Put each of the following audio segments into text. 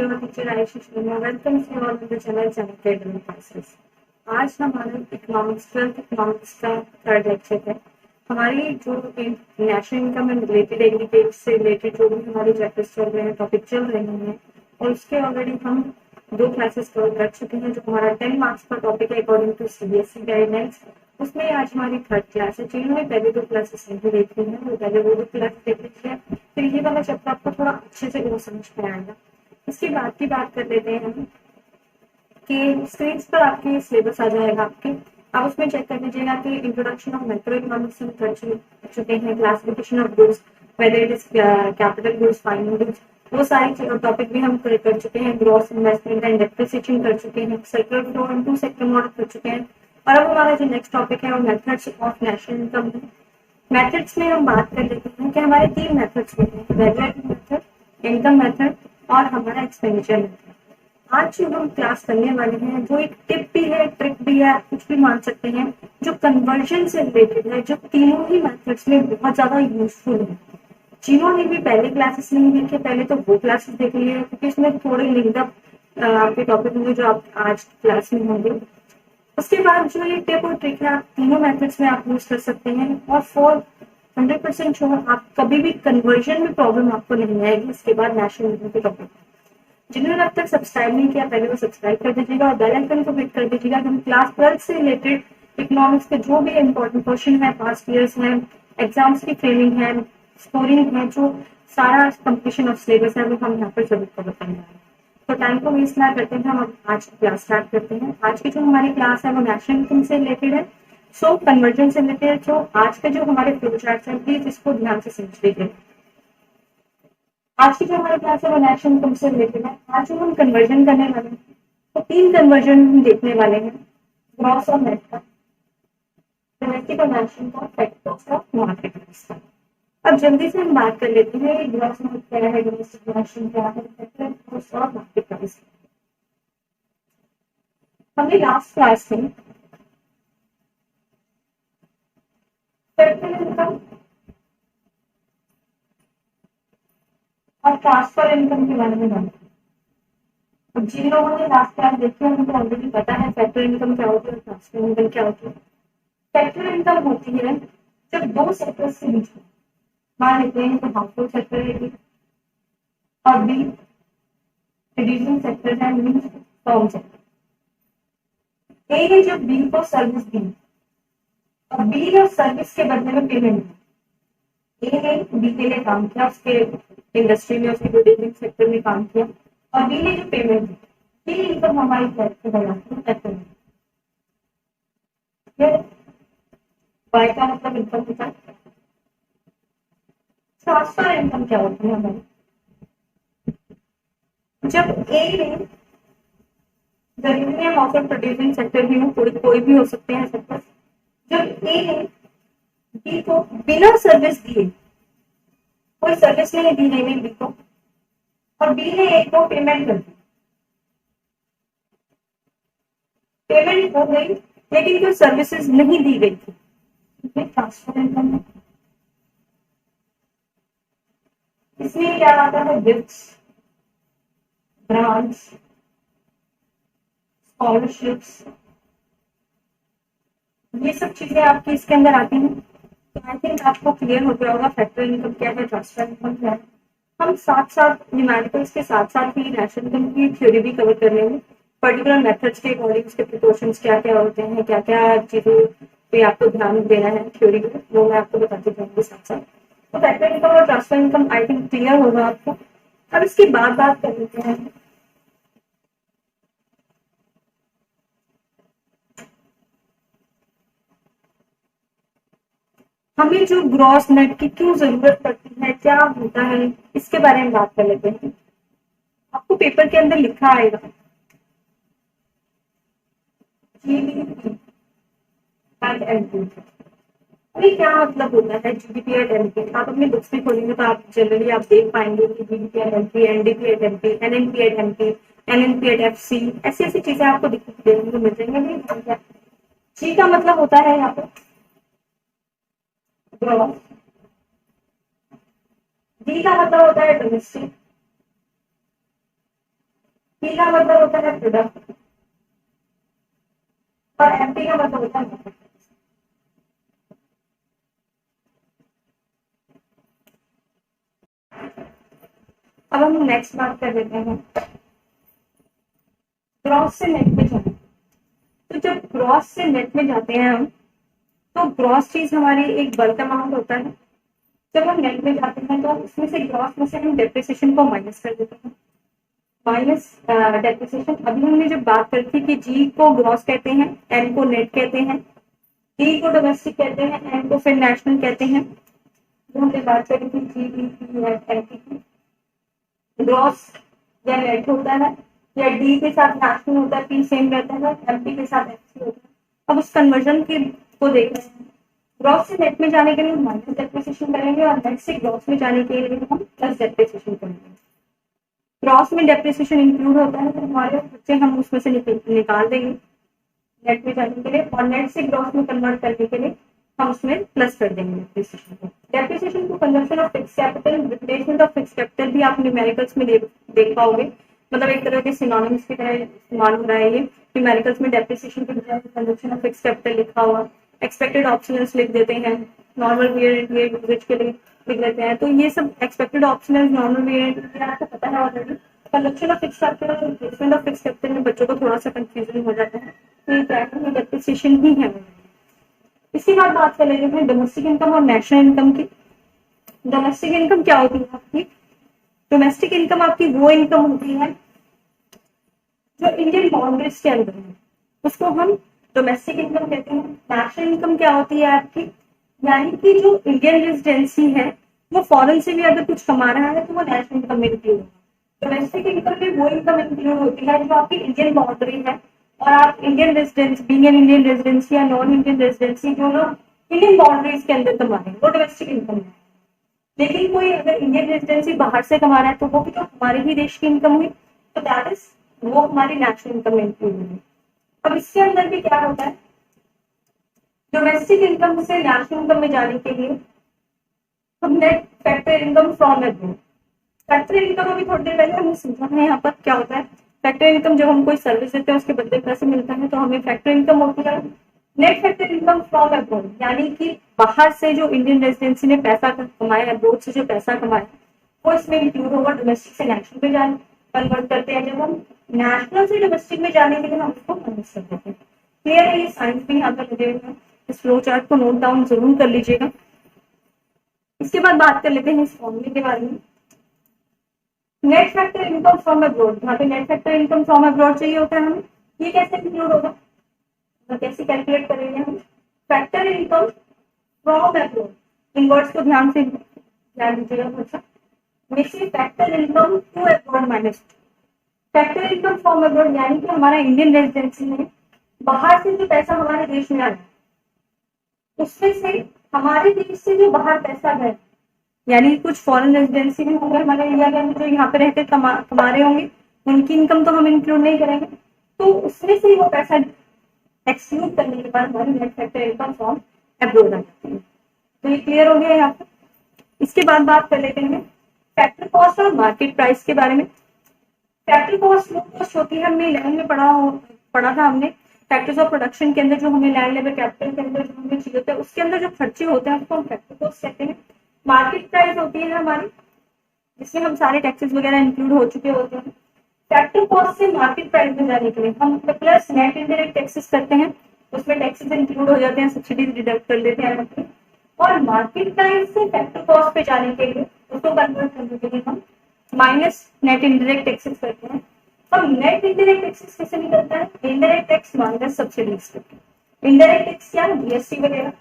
your teacher Aisha Sharma. Welcome you all to the channel Channel Academy Classes. आज हमारा economics twelfth economics का third lecture है। हमारी जो national income and related aggregate से related जो भी हमारे चैप्टर्स चल रहे हैं, टॉपिक चल रहे हैं, और उसके ऑलरेडी हम 2 क्लासेस कवर कर चुके हैं। जो हमारा 10 मार्क्स का टॉपिक है अकॉर्डिंग टू सीबीएसई गाइडलाइंस, उसमें आज हमारी थर्ड क्लास है। जिन्होंने पहले 2 क्लासेस नहीं देखी है वो पहले वो 2 क्लास देख लीजिए, फिर ये वाला चैप्टर आपको थोड़ा अच्छे से वो समझ में आएगा। इसके बाद की बात कर लेते हैं हम कि स्क्रीन पर आपके सिलेबस आ जाएगा आपके, आप उसमें चेक कर लीजिएगा कि इंट्रोडक्शन ऑफ मैक्रो इकोनॉमिक्स हम कर चुके हैं, classification of goods, whether it is capital goods, final goods, वो सारे टॉपिक भी हम कर चुके हैं। ग्रॉस इन्वेस्टमेंट एंड डेप्रिसिएशन कर चुके हैं, circular flow and 2 sector model कर चुके हैं। और अब हमारा जो नेक्स्ट टॉपिक है वो मेथड्स ऑफ नेशनल इनकम है। मेथड्स में हम बात कर लेते हैं कि हमारे 3 मेथड्स होते हैं, वैल्यूएडेड मेथड, इनकम मेथड और हमारा एक्सपेंडिचर मेथड। आज जो हम क्लास करने वाले हैं वो एक टिप भी है, ट्रिक भी है, आप कुछ भी मान सकते हैं, जो कन्वर्जन से रिलेटेड है, जो तीनों ही मेथड्स में बहुत ज्यादा यूजफुल है। जिन्होंने भी पहले क्लासेस नहीं देखे पहले तो वो क्लासेस देख लिए, क्योंकि इसमें थोड़े लिंकअप आपके टॉपिक होंगे जो आप आज क्लास में होंगे। उसके बाद जो ये टिप और ट्रिक है आप तीनों मेथड्स में आप यूज कर सकते हैं, और फॉर 100% श्योर आप कभी भी कन्वर्जन में प्रॉब्लम आपको नहीं आएगी। इसके बाद नेशनल इनकम के टॉपिक, जिन्होंने अब तक सब्सक्राइब नहीं किया पहले वो सब्सक्राइब कर दीजिएगा और बेल आइकन को क्लिक कर दीजिएगा। हम क्लास 12 से रिलेटेड इकोनॉमिक्स के जो भी इंपॉर्टेंट क्वेश्चन है, पास्ट ईयर्स है, एग्जाम्स की ट्रेनिंग है, स्कोरिंग है, जो सारा कंप्लीशन ऑफ सिलेबस है वो हम यहाँ पर जरूर कवर करने वाले हैं। तो टाइम को वेस्ट ना करते हैं, हम अब आज की क्लास स्टार्ट करते हैं। आज की जो हमारी क्लास है वो नेशनल इनकम से रिलेटेड है, सो कन्वर्जन से रिलेटेड। तो आज के जो हमारे फ्लो चार्ट है प्लीज इसको ध्यान से समझ लीजिए। आज की जो हमारी क्लास है वो नेशनल इनकम से रिलेटेड है। आज जो हम कन्वर्जन करने वाले हैं तो 3 कन्वर्जन हम देखने वाले हैं, ग्रॉस और नेट का, डोमेस्टिक और नेशनल का, फैक्टर्स का, मार्केट का। अब जल्दी से हम बात कर लेते हैं ग्रॉस में क्या है, डोमेस्टिक नेशनल क्या है, फैक्टर्स और मार्केट प्राइस। हमने लास्ट क्लास में फैक्टर इनकम और ट्रांसफर इनकम के बारे में बात। अब जिन लोगों ने लास्ट क्लास देखी है उनको ऑलरेडी पता है फैक्टर इनकम क्या होती है और ट्रांसफर इनकम क्या होती है। फैक्टर इनकम होती है जब 2 सेक्टर्स के बीच में, मान लेते हैं तो हाउसहोल्ड सेक्टर है और बी प्रोड्यूसिंग सेक्टर है, मींस फर्म सेक्टर। ए ने जब बी को सर्विस दी और बी ने सर्विस के बदले में पेमेंट दी, ए ने बी के लिए काम किया, उसके इंडस्ट्री में, उसके प्रोड्यूसिंग सेक्टर में काम किया, और बी ने जो पेमेंट दी, ये इनकम हमारी फैक्टर है। वाई का मतलब इनकम होता है। ट्रांसफर इनकम क्या होती है हमारी, जब ए ने, जरूरी है हाउसहोल्ड प्रोड्यूसिंग सेक्टर भी हो, कोई भी हो सकते हैं सेक्टर, जब ए ने बी को बिना सर्विस दिए, कोई सर्विस नहीं दी ए ने बी को, और बी ने ए को पेमेंट कर दी, पेमेंट हो गई लेकिन कोई सर्विसेज नहीं दी गई थी, ट्रांसफर इनकम है। इसमें क्या आता है, गिफ्ट्स, ग्रांट्स, स्कॉलरशिप्स, ये सब चीजें आपकी इसके अंदर आती हैं। तो आई थिंक आपको क्लियर हो गया होगा फैक्टर इनकम क्या है, ट्रांसफर इनकम क्या है। हम साथ साथ न्यूमेरिकल्स के साथ साथ ही नेशनल इनकम की थ्योरी भी कवर कर लेंगे, पर्टिकुलर मेथड्स के अकॉर्डिंग उसके प्रिकॉशंस क्या क्या होते हैं, क्या क्या चीजें पे आपको ध्यान देना है थ्योरी में, वो मैं आपको बताती जाऊंगी साथ साथ। तो फैक्टर इनकम और transfer income I think clear होगा आपको। अब इसकी बात कर लेते हैं, हमें जो ग्रॉस नेट की क्यों जरूरत पड़ती है, क्या होता है, इसके बारे में बात कर लेते हैं। आपको पेपर के अंदर लिखा आएगा जीडीपी एंड एनपी। अभी क्या मतलब होता है जीडीपी एंड एनपी, आप अपनी बुक्स में खोलेंगे तो आप जनरली आप देख पाएंगे कि GDP and NP, NDP and NP, NNP and NP, NNP and FC, ऐसी ऐसी चीजें आपको देखने को मिल जाएंगी। जी का मतलब होता है यहाँ पे ग्रॉस, डी का मतलब होता है डोमेस्टिक, पी का मतलब होता है प्रोडक्ट और एमपी का मतलब होता है। अब हम नेक्स्ट बात कर लेते हैं ग्रॉस से नेट में जाना। तो जब ग्रॉस से नेट में जाते हैं हम, तो ग्रॉस चीज हमारी एक बल्क अमाउंट होता है। जब हम नेट में जाते हैं तो उसमें से ग्रॉस में से हम डेप्रिसिएशन को माइनस कर देते हैं। माइनस डेप्रिसिएशन, अभी हमने जब बात करी थी कि जी को ग्रॉस कहते हैं, एन को नेट कहते हैं, डी को डोमेस्टिक कहते हैं, एन को फिर नेशनल कहते हैं। जो हमने बात करी थी जी डी पी एन की, ग्रॉस या नेट होता है, या डी के साथ नेशनल होता है, पी सेम रहता है, एमपी के साथ एफसी होता है। अब उस कन्वर्जन की को देख रहे हैं। ग्रॉस से नेट में जाने के लिए हम माइनस डेप्रिसिएशन करेंगे और नेट से ग्रॉस में जाने के लिए हम प्लस डेप्रिसिएशन करेंगे। ग्रॉस में डेप्रिसिएशन इंक्लूड होता है तो हमारे खर्चे हम उसमें से निकाल देंगे नेट में जाने के लिए, और नेट से ग्रॉस में कन्वर्ट करने के लिए हम उसमें प्लस कर देंगे डेप्रिसिएशन को। डेप्रिसिएशन को consumption of fix capital, replacement of fix capital भी आप न्यूमेरिकल्स में देख पाओगे, मतलब एक तरह के सिनोनिम्स की तरह इस्तेमाल हो रहा है ये। न्यूमेरिकल्स में डेप्रिसिएशन के बजाय कंजम्पशन ऑफ फिक्स कैपिटल लिखा हुआ, एक्सपेक्टेड ऑप्शनल्स लिख देते हैं, नॉर्मल वेरिएंट यूजेज के लिए लिख देते हैं। तो ये सब एक्सपेक्टेड ऑप्शनल्स, नॉर्मल वेरिएंट आपको पता है already. Consumption of fix capital और रिप्लेसमेंट ऑफ फिक्स कैपिटल में बच्चों को थोड़ा सा कंफ्यूजन हो जाता है, तो ये प्राइमरी डेप्रिसिएशन ही है। इसके बाद बात कर लेते हैं डोमेस्टिक इनकम और नेशनल इनकम की। डोमेस्टिक इनकम क्या होती है आपकी? डोमेस्टिक इनकम आपकी वो इनकम होती है जो इंडियन बाउंड्रीज के अंदर है, उसको हम डोमेस्टिक इनकम कहते हैं। नेशनल इनकम क्या होती है आपकी? यानी कि जो इंडियन रेजिडेंसी है वो फॉरेन से भी अगर कुछ कमा रहा है तो वो नेशनल इनकम में इंक्लूड होगा। डोमेस्टिक इनकम में वो इनकम इंक्लूड होती है जो आपकी इंडियन बाउंड्री है और आप Indian residence, being an Indian residency या नॉन इंडियन रेजिडेंसी, जो लोग इंडियन बाउंड्रीज के अंदर कमा रहे हैं वो डोमेस्टिक इनकम है। लेकिन कोई अगर इंडियन रेजिडेंसी बाहर से कमा रहा है तो वो भी तो हमारे ही देश की इनकम हुई, तो दैट इज वो हमारी नेशनल इनकम में इंक्लूड हुई। अब इसके अंदर भी क्या होता है, डोमेस्टिक इनकम से नेशनल इनकम में जाने के लिए हम net factor income from abroad. Factor income अभी थोड़ी देर पहले हमने समझा है यहाँ पर क्या होता है। फैक्टर इनकम जब हम कोई सर्विस देते हैं उसके बदले पैसे मिलता है तो हमें फैक्टर इनकम होती है। Net factor income from abroad यानी कि बाहर से जो इंडियन रेजिडेंसी ने पैसा कमाया, अब्रॉड से जो पैसा कमाया वो इसमें इंक्लूड होगा। डोमेस्टिक से नेशनल में जाने कन्वर्ट करते हैं, जब हम नेशनल से डोमेस्टिक में जाने के लिए हम उसको माइनस कर देते हैं। क्लियर है? ये साइंस भी यहाँ पर लगे हुए हैं, इस फ्लो चार्ट को नोट डाउन जरूर कर लीजिएगा। इसके बाद बात कर लेते हैं इस फॉर्मूले के बारे में। Net factor income from abroad, यहाँ पे net factor income from abroad चाहिए होता है हमें, ये कैसे इंक्लूड होगा, कैसे कैलकुलेट करेंगे हम? फैक्टर इनकम फ्रॉम अब्रॉड, इन वर्ड्स को ध्यान दीजिएगा थोड़ा। Factor income to abroad minus factor income from abroad, यानी कि हमारा इंडियन रेजिडेंसी में बाहर से जो पैसा हमारे देश में आया उसमें से हमारे देश से जो बाहर पैसा गया, यानी कुछ फॉरेन रेजिडेंसी में होंगे हमारे इंडिया के अंदर जो यहाँ पे रहकर कमा रहे होंगे, उनकी इनकम तो हम इंक्लूड नहीं करेंगे, तो उसमें से वो पैसा एक्सक्लूड करने के बाद हमारी net factor income from abroad आ जाती है। तो ये क्लियर हो गया यहाँ पर। इसके बाद बात कर लेते हैं फैक्टर कॉस्ट और मार्केट प्राइस के बारे में। फैक्टर कॉस्ट वो कॉस्ट होती है, हमने इलेवन में पढ़ा था हमने फैक्टर्स ऑफ प्रोडक्शन के अंदर, जो हमें लैंड लेबर कैपिटल के अंदर जो हमें चाहिए होता है उसके अंदर जो खर्चे होते हैं उसको हम फैक्टर कॉस्ट कहते हैं। मार्केट प्राइस होती है हमारी, जिसमें हम सारे टैक्सेस वगैरह इंक्लूड हो चुके होते हैं। फैक्टर कॉस्ट से मार्केट प्राइस में जाने के लिए हम प्लस नेट इंडायरेक्ट टैक्सेस करते हैं, उसमें टैक्सेस इंक्लूड हो जाते हैं, सब्सिडीज डिडक्ट कर देते हैं। और मार्केट प्राइस से फैक्टर कॉस्ट पे जाने के लिए उसको कन्वर्ट करने के लिए हम माइनस नेट इंडायरेक्ट टैक्सेस करते हैं। हम नेट इंडायरेक्ट टैक्सेस कैसे निकलता है? इंडायरेक्ट टैक्स माइनस सब्सिडीज करते हैं। इंडायरेक्ट टैक्स क्या है? जीएसटी वगैरह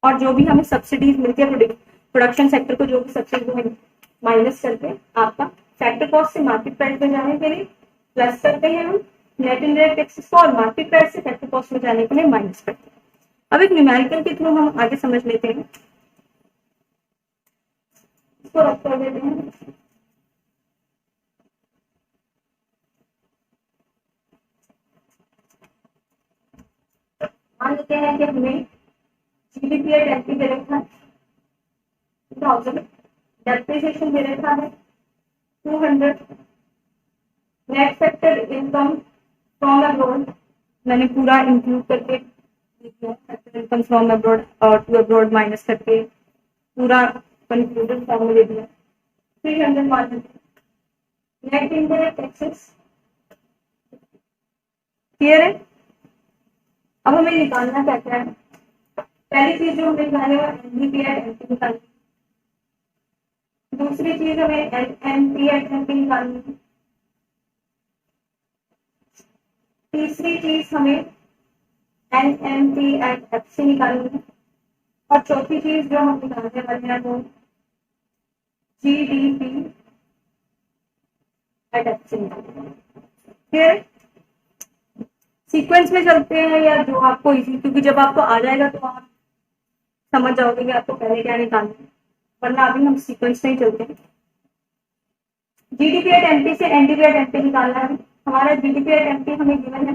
और जो भी हमें सब्सिडीज मिलती है प्रोडक्शन सेक्टर को जो भी सब्सिडी माइनस करके आपका फैक्टर कॉस्ट से मार्केट प्राइस में जाने के लिए प्लस करते हैं हम नेट इंडायरेक्ट टैक्सेस को, और मार्केट प्राइस से फैक्टर कॉस्ट में जाने के लिए माइनस करते हैं। अब एक न्यूमेरिकल के थ्रू हम आगे समझ लेते हैं, इसको रख कर देते हैं। मान लेते हैं कि हमें जीडीपी एट एमपी दे रखा है 2000, डेप्रिसिएशन दे रखा है 200, net factor income from abroad मैंने पूरा इंक्लूड करके फैक्टर इनकम फ्रॉम अब्रॉड और टू अब्रॉड माइनस करके पूरा कंक्लूडेड फॉर्म में दे दिया 300 margin net indirect taxes clear है। अब हमें निकालना क्या क्या है। पहली चीज जो हमें निकालने वाला एनडीपी एट एमपी निकालनी, दूसरी चीज हमें एनपी एट एमपी निकालनी है, तीसरी चीज हमें एनएमपी एट एफसी निकालनी है और चौथी चीज जो हम निकालने वाले हैं वो जीडीपी एट एफसी निकालनी है। फिर सीक्वेंस में चलते हैं या जो आपको इजी, क्योंकि जब आपको आ जाएगा तो आप समझ जाओगे कि आपको पहले क्या निकालना है, वरना अभी हम सीक्वेंस में ही चलते हैं। जीडीपी एट एमपी से एनडीपी एट एमपी निकालना है। हमारा जीडीपी एट एमपी हमें गिवन है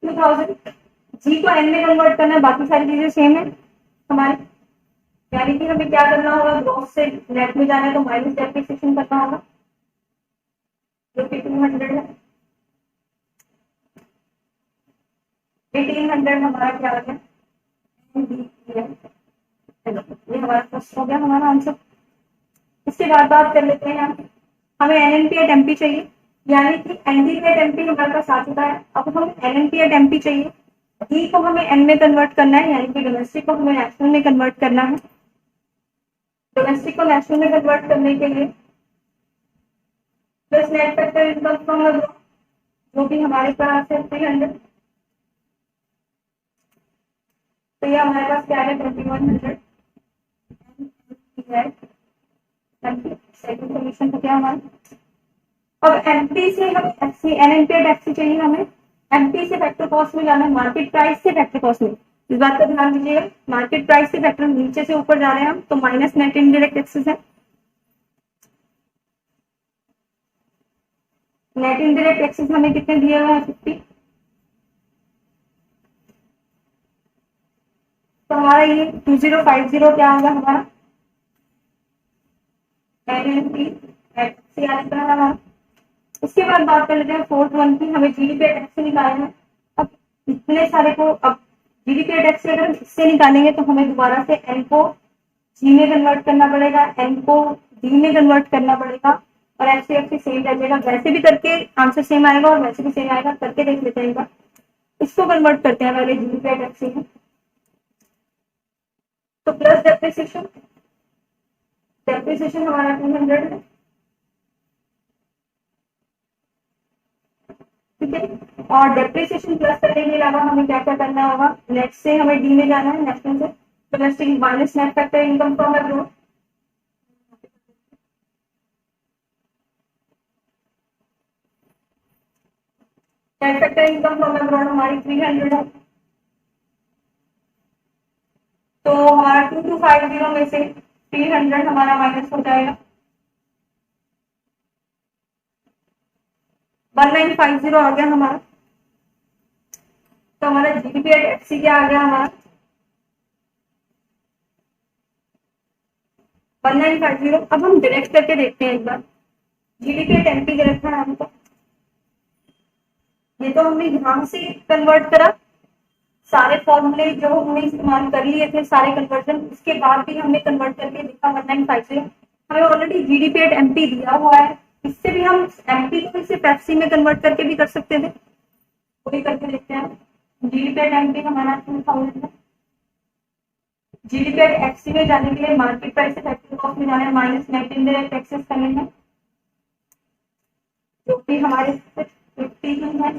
2000, जी को एन में कन्वर्ट करना है, बाकी सारी चीजें सेम है हमारे, यानी कि हमें क्या करना होगा, ग्रॉस से नेट में जाना है तो माइनस डेप्रिसिएशन करना होगा जो कि 200 है। 1800 हमारा क्या आ गया, ये हमारा फर्स्ट हो गया हमारा आंसर। इसके बाद बात कर लेते हैं हमें एनएनपी एट एमपी चाहिए, यानी कि एनडीपी एट एमपी हमारे पास आ चुका है। अब हमें एनएनपी एट एमपी चाहिए, ई को हमें एन में कन्वर्ट करना है, यानी कि डोमेस्टिक को हमें नेशनल में कन्वर्ट करना है। डोमेस्टिक को नेशनल में कन्वर्ट करने के लिए plus net factor income from abroad जो कि हमारे पास है 300, तो ये हमारे पास क्या है 2100 सेकंड सोल्यूशन तो क्या हमारा। अब एमपी से हम एफसी एनएनपी एट एफसी चाहिए हमें, एमपी से फैक्टर कॉस्ट में जाना है, मार्केट प्राइस से फैक्टर कॉस्ट में, इस बात का ध्यान दीजिएगा। मार्केट प्राइस से फैक्टर नीचे से ऊपर जा रहे हैं हम, तो माइनस नेट इनडायरेक्ट टैक्सेस है। नेट इनडायरेक्ट टैक्सेस हमें कितने दिए हुए हैं 50, तो हमारा ये 2050 क्या होगा हमारा एनएनपी एट एफसी आ चुका है हमारा। इसके बाद बात कर लेते हैं फोर्थ वन की, हमें जीडीपी एट एफ से निकालना है। अब इतने सारे को, अब जीडीपी एट एफ से अगर इससे निकालेंगे तो हमें दोबारा से एन को जी में कन्वर्ट करना पड़ेगा, एन को डी में कन्वर्ट करना पड़ेगा और एफ सी सेम रह जाएगा। वैसे भी करके आंसर सेम आएगा और वैसे भी सेम आएगा, करके देख लेते हैं एक बार। इसको कन्वर्ट करते हैं पहले जीडीपी एट एफ से में, तो प्लस डेप्रिसिएशन, डेप्रिसिएशन हमारा 200 है, ठीक है। और डेप्रिसिएशन प्लस करने के अलावा हमें क्या क्या करना होगा, नेट से हमें डी में जाना है, नेशनल से domestic minus net factor income from abroad, net factor income from abroad हमारी 300 है, तो हमारा 2250 में से 300 हमारा माइनस हो जाएगा, 1950 आ गया हमारा। तो हमारा जीडीपी एट एफसी क्या आ गया हमारा 1950। अब हम डायरेक्ट करके देखते हैं एक बार, जीडीपी एट एमपी डायरेक्ट है हमको, ये तो हमने यहाँ से कन्वर्ट करा, सारे फॉर्मूले जो हमने इस्तेमाल कर लिए थे सारे कन्वर्जन, उसके बाद भी हमने कन्वर्ट करके देखा 1950। हमें ऑलरेडी जीडीपी एट एमपी दिया हुआ है, इससे भी हम एमपी को सिर्फ एफसी में कन्वर्ट करके भी कर सकते थे, वो भी करके देखते हैं। जीडीपी एट एमपी हमारा 2000 है, जीडीपी एट एफसी में जाने के लिए मार्केट प्राइस से फैक्टर कॉस्ट में जाना है, माइनस नेट इनडायरेक्ट टैक्सेस करने हैं जो कि हमारे 52 है,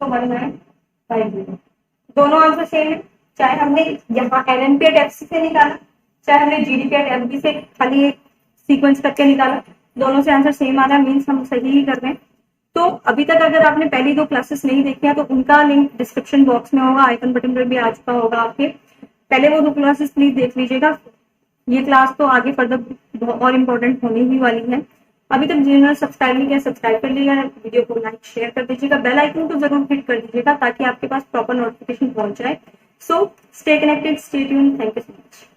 तो 1950। दोनों आंसर सेम है, चाहे हमने यहाँ एनएनपी एट एफसी से निकाला, चाहे हमने जीडीपी एट एमपी से खाली सीक्वेंस करके निकाला, दोनों से आंसर सेम आ रहा है, मीन्स हम सही ही कर रहे हैं। तो अभी तक अगर आपने पहली दो क्लासेस नहीं देखी है तो उनका लिंक डिस्क्रिप्शन बॉक्स में होगा, आइकन बटन पर भी आ चुका होगा आपके, पहले वो दो क्लासेस प्लीज देख लीजिएगा। ये क्लास तो आगे फर्दर और इम्पोर्टेंट होने ही वाली है। अभी तक जिन्होंने सब्सक्राइब नहीं किया सब्सक्राइब कर लीजिएगा, वीडियो को लाइक शेयर कर दीजिएगा, बेल आइकन को जरूर क्लिक कर दीजिएगा ताकि आपके पास प्रॉपर नोटिफिकेशन पहुंच जाए। So stay connected, stay tuned, thank you so much.